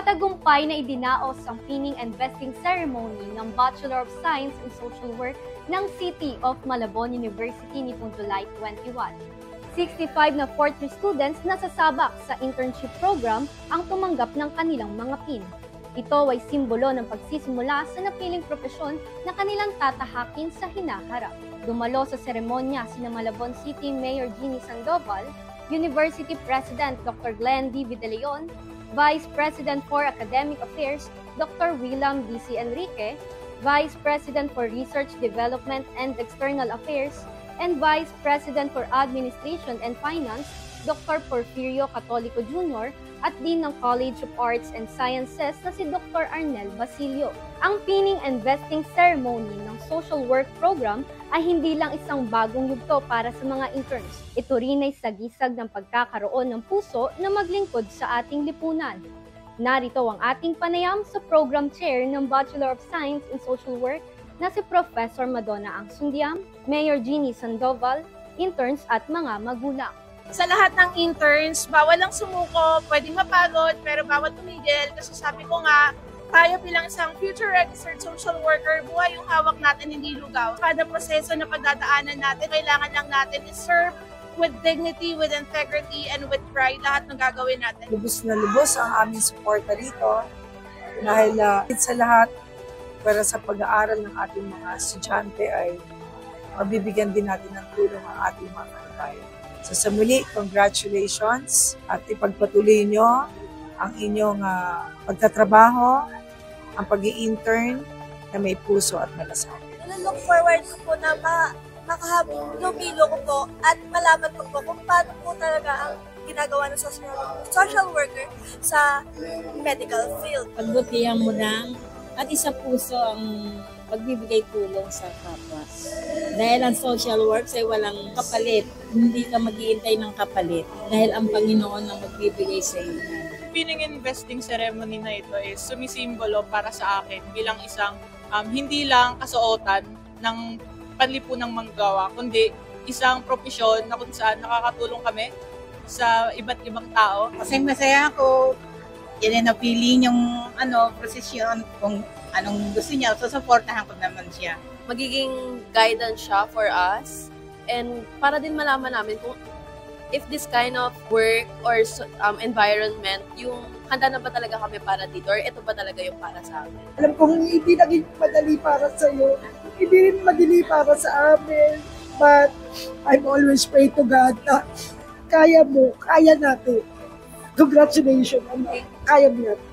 Matagumpay na idinaos ang pinning and vesting ceremony ng Bachelor of Science in Social Work ng City of Malabon University nitong July 21. 65 na fourth year students na sasabak sa internship program ang tumanggap ng kanilang mga pin. Ito ay simbolo ng pagsisimula sa napiling propesyon na kanilang tatahakin sa hinaharap. Dumalo sa seremonya sina Malabon City Mayor Jeannie Sandoval, University President Dr. Glenn D. Vidaleon, Vice President for Academic Affairs Dr. William D.C. Enrique, Vice President for Research, Development and External Affairs, and Vice President for Administration and Finance Dr. Porfirio Catolico Jr. at Dean ng College of Arts and Sciences na si Dr. Arnel Basilio. Ang pinning and vesting ceremony ng social work program ay hindi lang isang bagong yugto para sa mga interns. Ito rin ay sagisag ng pagkakaroon ng puso na maglingkod sa ating lipunan. Narito ang ating panayam sa Program Chair ng Bachelor of Science in Social Work na si Professor Madonna Angsundiam, Mayor Jeannie Sandoval, interns at mga magulang. Sa lahat ng interns, bawal lang sumuko, pwedeng mapagod, pero bawal tumigil. Kasi sabi ko nga, tayo bilang isang future registered social worker, buhay yung hawak natin, hindi lugaw. Kada proseso na pagdadaanan natin, kailangan lang natin i-serve with dignity, with integrity, and with pride lahat ng gagawin natin. Lubos na lubos ang aming suporta rito. Dahil sa lahat, para sa pag-aaral ng ating mga estudyante ay mabibigyan din natin ng tulong ang ating mga kababayan. So sa muli, congratulations at ipagpatuloy nyo ang inyong pagtatrabaho, ang pag-i-intern na may puso at malasakit. Look forward ko po na makahabing lumilo ko po at malaman po kung paano po talaga ang ginagawa ng social worker sa medical field. Pagbutihan mo lang at isa puso ang pagbibigay tulong sa kapwa. Dahil ang social work ay walang kapalit. Hindi ka mag-iintay ng kapalit. Dahil ang Panginoon ang magbibigay sa iyo. Pinning investing ceremony na ito is sumisimbolo para sa akin bilang isang hindi lang kasuotan ng panlipunang manggagawa, kundi isang propesyon na kung saan nakakatulong kami sa iba't ibang tao. Masaya ako. Yan ang napili yung prosesyon kung anong gusto niya, so supportahan ko naman siya. Magiging guidance siya for us and para din malaman namin kung if this kind of work or environment, yung handa na ba talaga kami para dito or ito ba talaga yung para sa amin. Alam kong hindi naging madali para sa iyo, hindi rin madali para sa amin, but I'm always pray to God na kaya mo, kaya natin. Congratulations, kaya mo natin.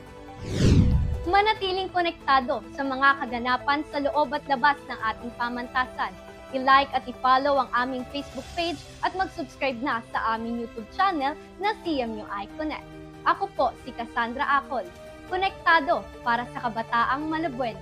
Manatiling konektado sa mga kaganapan sa loob at labas ng ating pamantasan. I-like at i-follow ang aming Facebook page at mag-subscribe na sa aming YouTube channel na CMUI Connect. Ako po si Cassandra Acol, konektado para sa kabataang Malabuena.